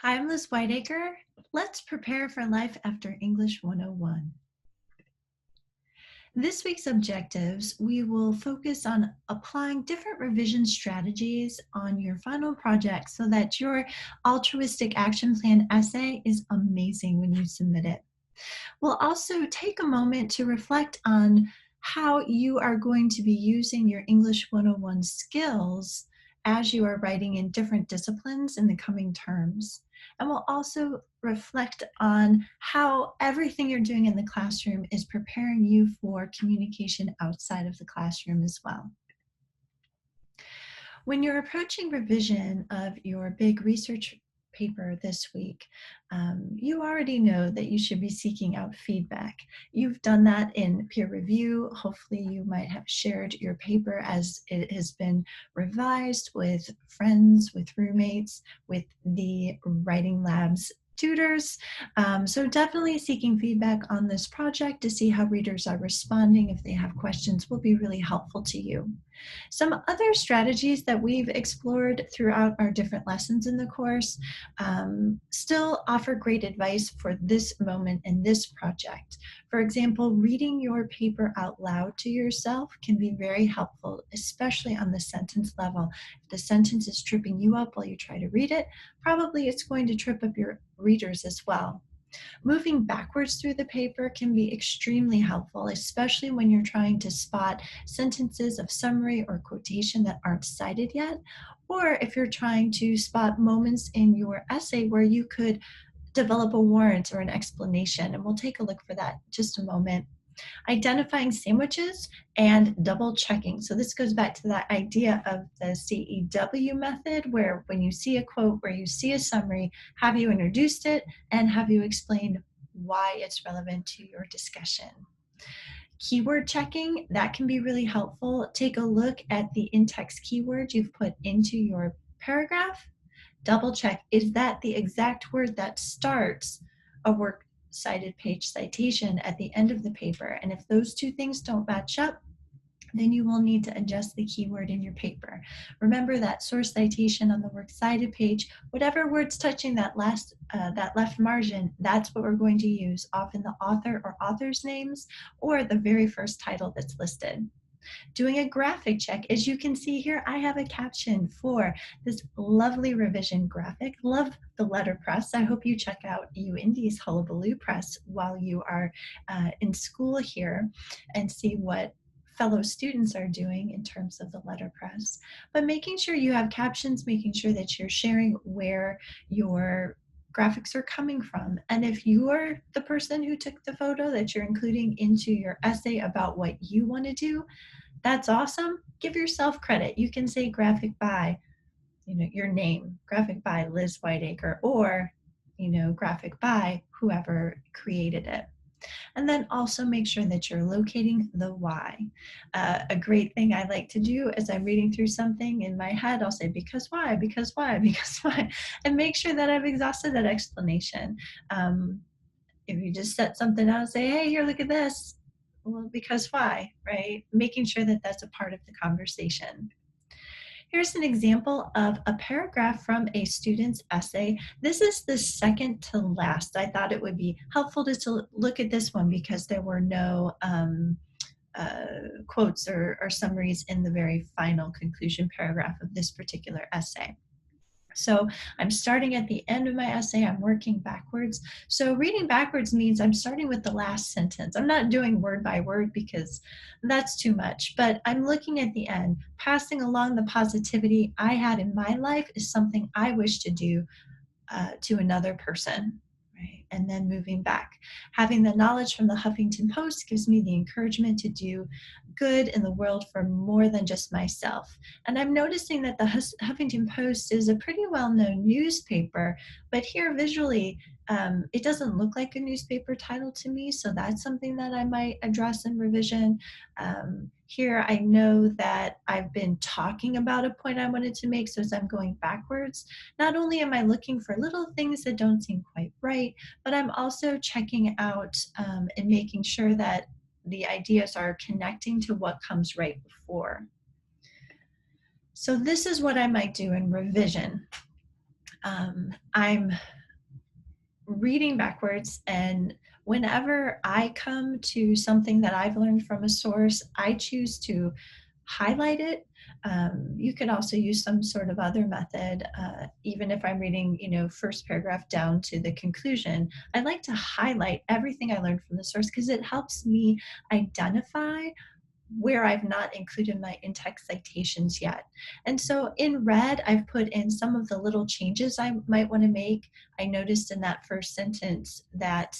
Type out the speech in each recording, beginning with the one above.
Hi, I'm Liz Whiteacre. Let's prepare for life after English 101. This week's objectives, we will focus on applying different revision strategies on your final project so that your altruistic action plan essay is amazing when you submit it. We'll also take a moment to reflect on how you are going to be using your English 101 skills as you are writing in different disciplines in the coming terms. And we'll also reflect on how everything you're doing in the classroom is preparing you for communication outside of the classroom as well. When you're approaching revision of your big research paper this week, you already know that you should be seeking out feedback. You've done that in peer review. Hopefully you might have shared your paper as it has been revised with friends, with roommates, with the writing lab's tutors. So definitely seeking feedback on this project to see how readers are responding. If they have questions, will be really helpful to you. Some other strategies that we've explored throughout our different lessons in the course still offer great advice for this moment and this project. For example, reading your paper out loud to yourself can be very helpful, especially on the sentence level. If the sentence is tripping you up while you try to read it, probably it's going to trip up your readers as well. Moving backwards through the paper can be extremely helpful, especially when you're trying to spot sentences of summary or quotation that aren't cited yet, or if you're trying to spot moments in your essay where you could develop a warrant or an explanation. And we'll take a look for that in just a moment. Identifying sandwiches and double checking. So this goes back to that idea of the CEW method, where when you see a quote, where you see a summary, have you introduced it and have you explained why it's relevant to your discussion. Keyword checking, that can be really helpful. Take a look at the in-text keywords you've put into your paragraph. Double check, is that the exact word that starts a work cited page citation at the end of the paper? And if those two things don't match up, then you will need to adjust the keyword in your paper. Remember that source citation on the works cited page, whatever word's touching that left margin, that's what we're going to use, often the author or author's names or the very first title that's listed. Doing a graphic check. As you can see here, I have a caption for this lovely revision graphic. Love the letterpress. I hope you check out UIndy's Hullabaloo Press while you are in school here and see what fellow students are doing in terms of the letterpress. But making sure you have captions, making sure that you're sharing where your graphics are coming from. And if you're the person who took the photo that you're including into your essay about what you want to do, that's awesome. Give yourself credit. You can say graphic by, your name, graphic by Liz Whiteacre, or, graphic by whoever created it. And then also make sure that you're locating the why. A great thing I like to do as I'm reading through something in my head, I'll say, because why, because why, because why, and make sure that I've exhausted that explanation. If you just set something out and say, hey, here, look at this. Well, because why, right? Making sure that that's a part of the conversation. Here's an example of a paragraph from a student's essay. This is the second to last. I thought it would be helpful to look at this one because there were no quotes or summaries in the very final conclusion paragraph of this particular essay. So I'm starting at the end of my essay, I'm working backwards. So reading backwards means I'm starting with the last sentence. I'm not doing word by word because that's too much, but I'm looking at the end. Passing along the positivity I had in my life is something I wish to do to another person. Right? And then moving back. Having the knowledge from the Huffington Post gives me the encouragement to do good in the world for more than just myself. And I'm noticing that the Huffington Post is a pretty well-known newspaper, but here visually, it doesn't look like a newspaper title to me, so that's something that I might address in revision. Here I know that I've been talking about a point I wanted to make, so as I'm going backwards, not only am I looking for little things that don't seem quite right, but I'm also checking out and making sure that the ideas are connecting to what comes right before. So this is what I might do in revision. I'm reading backwards, and whenever I come to something that I've learned from a source, I choose to highlight it. You could also use some sort of other method, even if I'm reading, first paragraph down to the conclusion. I like to highlight everything I learned from the source because it helps me identify where I've not included my in-text citations yet. And so in red, I've put in some of the little changes I might want to make. I noticed in that first sentence that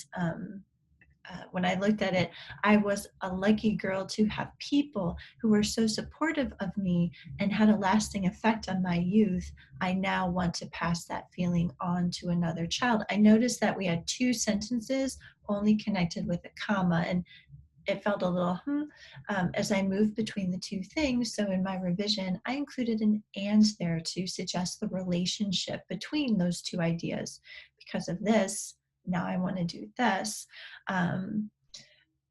when I looked at it, I was a lucky girl to have people who were so supportive of me and had a lasting effect on my youth. I now want to pass that feeling on to another child. I noticed that we had two sentences only connected with a comma, and it felt a little as I moved between the two things. So in my revision, I included an and there to suggest the relationship between those two ideas. Because of this, now I want to do this. Um,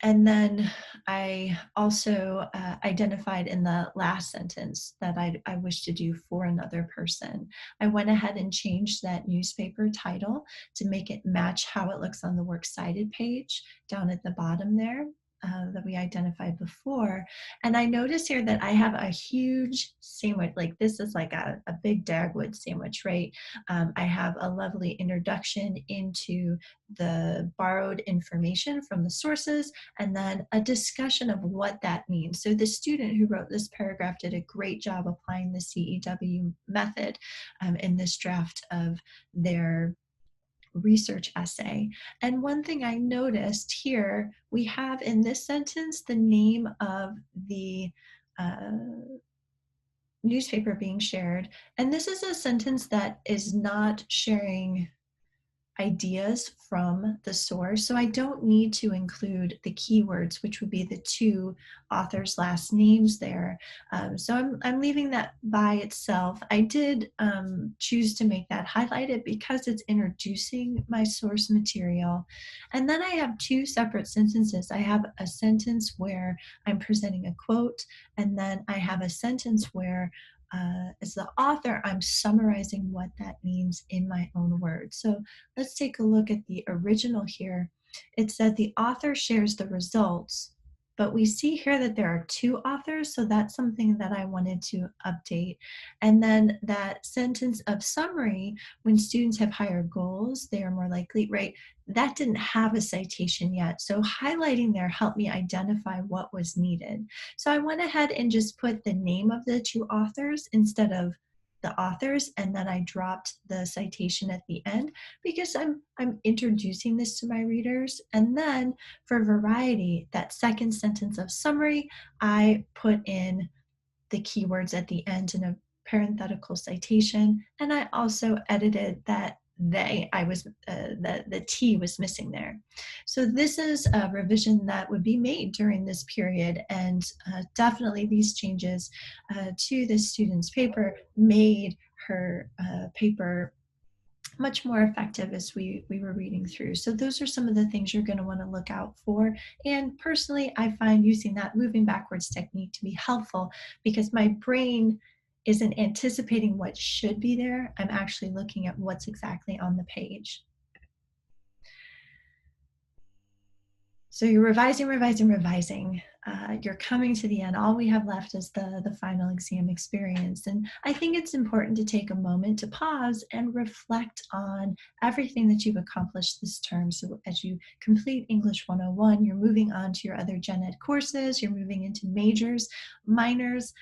and then I also identified in the last sentence that I wish to do for another person. I went ahead and changed that newspaper title to make it match how it looks on the works cited page down at the bottom there. That we identified before. And I notice here that I have a huge sandwich, like this is like a big Dagwood sandwich, right? I have a lovely introduction into the borrowed information from the sources, and then a discussion of what that means. So the student who wrote this paragraph did a great job applying the CEW method in this draft of their research essay. And one thing I noticed here, we have in this sentence the name of the newspaper being shared. And this is a sentence that is not sharing ideas from the source. So I don't need to include the keywords, which would be the two authors' last names there. So I'm leaving that by itself. I did choose to make that highlighted because it's introducing my source material. And then I have two separate sentences. I have a sentence where I'm presenting a quote, and then I have a sentence where as the author, I'm summarizing what that means in my own words. So let's take a look at the original here. It said the author shares the results, but we see here that there are two authors, so that's something that I wanted to update. And then that sentence of summary, when students have higher goals, they are more likely, right? That didn't have a citation yet. So highlighting there helped me identify what was needed. So I went ahead and just put the name of the two authors instead of the authors, and then I dropped the citation at the end because I'm introducing this to my readers. And then for variety, that second sentence of summary, I put in the keywords at the end in a parenthetical citation, and I also edited that the T was missing there. So this is a revision that would be made during this period, and definitely these changes to the student's paper made her paper much more effective as we were reading through. So those are some of the things you're going to want to look out for. And personally, I find using that moving backwards technique to be helpful because my brain isn't anticipating what should be there. I'm actually looking at what's exactly on the page. So you're revising, revising, revising. You're coming to the end. All we have left is the final exam experience. And I think it's important to take a moment to pause and reflect on everything that you've accomplished this term. So as you complete English 101, you're moving on to your other gen ed courses, you're moving into majors, minors.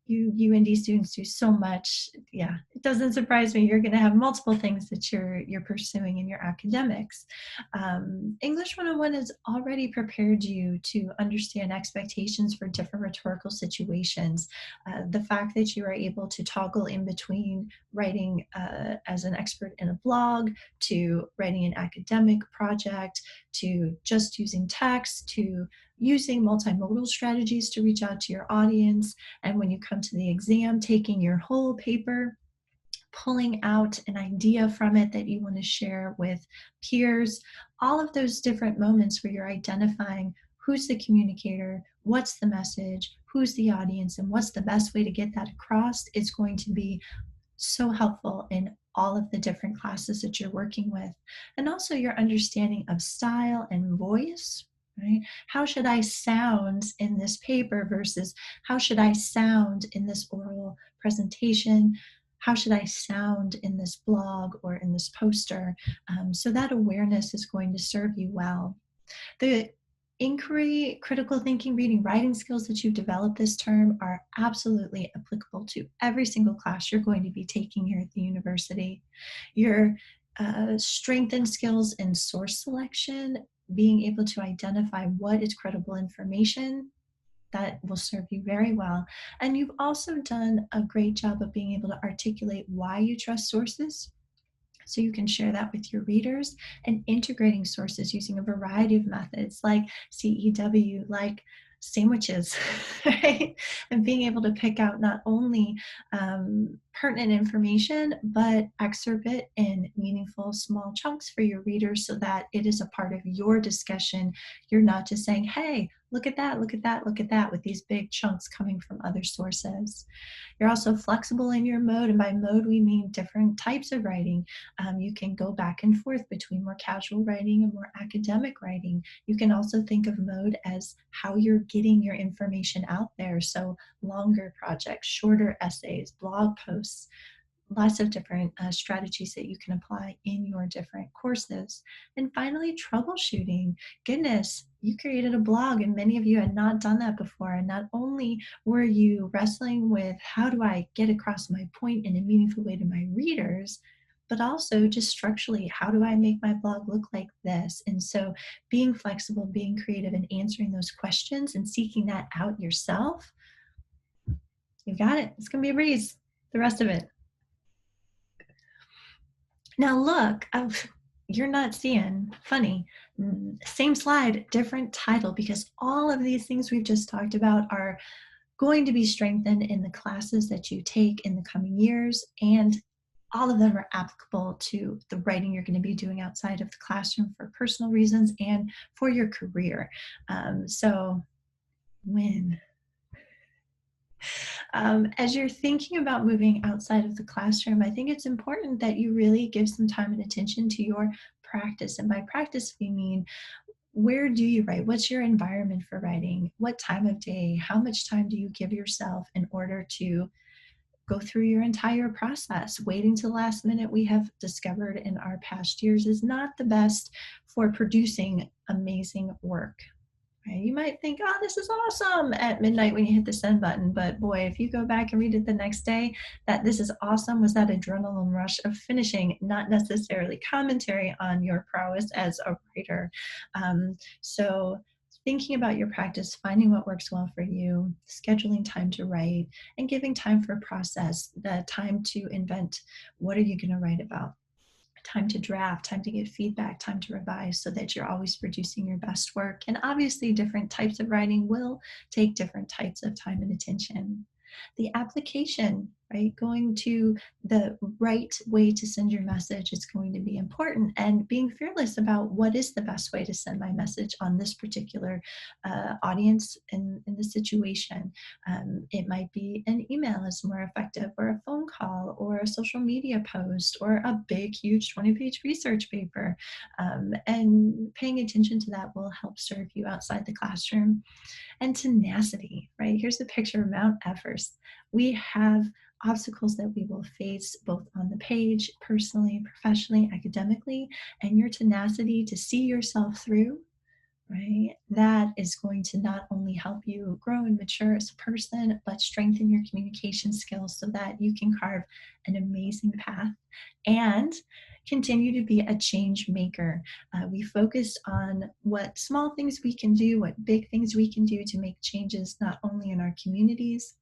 You UND students do so much. Yeah, it doesn't surprise me. You're going to have multiple things that you're pursuing in your academics. English 101 has already prepared you to understand expectations for different rhetorical situations. The fact that you are able to toggle in between writing as an expert in a blog, to writing an academic project, to just using text, to using multimodal strategies to reach out to your audience. And when you come to the exam, taking your whole paper, pulling out an idea from it that you want to share with peers, all of those different moments where you're identifying who's the communicator, what's the message, who's the audience, and what's the best way to get that across is going to be so helpful in all of the different classes that you're working with. And also your understanding of style and voice, right? How should I sound in this paper versus how should I sound in this oral presentation? How should I sound in this blog or in this poster? So that awareness is going to serve you well. The inquiry, critical thinking, reading, writing skills that you've developed this term are absolutely applicable to every single class you're going to be taking here at the university. Your strengthened skills in source selection, being able to identify what is credible information, that will serve you very well. And you've also done a great job of being able to articulate why you trust sources, so you can share that with your readers, and integrating sources using a variety of methods like CEW, like sandwiches, right? And being able to pick out not only pertinent information, but excerpt it in meaningful small chunks for your readers so that it is a part of your discussion. You're not just saying, hey, look at that, look at that, look at that, with these big chunks coming from other sources. You're also flexible in your mode, and by mode we mean different types of writing. You can go back and forth between more casual writing and more academic writing. You can also think of mode as how you're getting your information out there. So longer projects, shorter essays, blog posts, lots of different strategies that you can apply in your different courses. And finally, troubleshooting. Goodness, you created a blog, and many of you had not done that before. And not only were you wrestling with how do I get across my point in a meaningful way to my readers, but also just structurally, how do I make my blog look like this? And so being flexible, being creative, and answering those questions and seeking that out yourself, you got it. It's going to be a breeze, the rest of it. Now look, you're not seeing, funny, same slide, different title, because all of these things we've just talked about are going to be strengthened in the classes that you take in the coming years, and all of them are applicable to the writing you're going to be doing outside of the classroom for personal reasons and for your career. So when as you're thinking about moving outside of the classroom, I think it's important that you really give some time and attention to your practice. And by practice, we mean, where do you write? What's your environment for writing? What time of day? How much time do you give yourself in order to go through your entire process? Waiting to the last minute, we have discovered in our past years, is not the best for producing amazing work. Right? You might think, oh, this is awesome at midnight when you hit the send button. But boy, if you go back and read it the next day, that this is awesome was that adrenaline rush of finishing, not necessarily commentary on your prowess as a writer. So thinking about your practice, finding what works well for you, scheduling time to write, and giving time for process, the time to invent what are you going to write about, time to draft, time to get feedback, time to revise, so that you're always producing your best work. And obviously, different types of writing will take different types of time and attention. The application, right? Going to the right way to send your message is going to be important, and being fearless about what is the best way to send my message on this particular audience in the situation. It might be an email is more effective, or a phone call, or a social media post, or a big, huge 20-page research paper. And paying attention to that will help serve you outside the classroom. And tenacity, right? Here's a picture of Mount Everest. We have obstacles that we will face both on the page, personally, professionally, academically, and your tenacity to see yourself through, right? That is going to not only help you grow and mature as a person, but strengthen your communication skills so that you can carve an amazing path and continue to be a change maker. We focused on what small things we can do, what big things we can do to make changes, not only in our communities,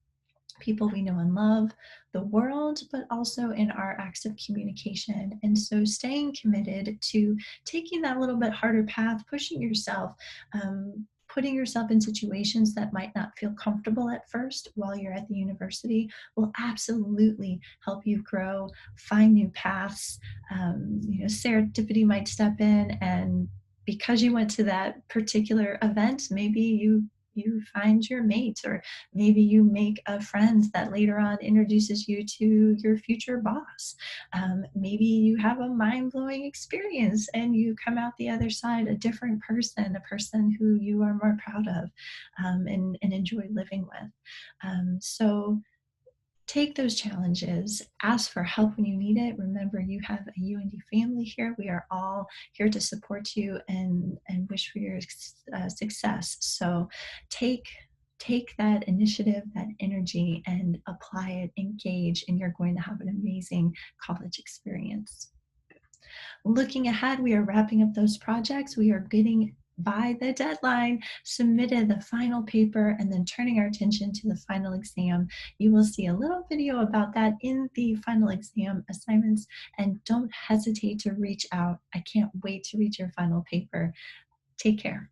people we know and love, the world, but also in our acts of communication. And so staying committed to taking that little bit harder path, pushing yourself, putting yourself in situations that might not feel comfortable at first while you're at the university will absolutely help you grow, find new paths. Serendipity might step in, and because you went to that particular event, maybe you you find your mate, or maybe you make a friend that later on introduces you to your future boss. Maybe you have a mind-blowing experience and you come out the other side a different person, a person who you are more proud of, and enjoy living with. So take those challenges, ask for help when you need it. Remember, you have a UND family here. We are all here to support you and wish for your success. So take that initiative, that energy, and apply it, engage, and you're going to have an amazing college experience. Looking ahead, we are wrapping up those projects. We are getting by the deadline, submitted the final paper, and then turning our attention to the final exam. You will see a little video about that in the final exam assignments, and don't hesitate to reach out. I can't wait to read your final paper. Take care.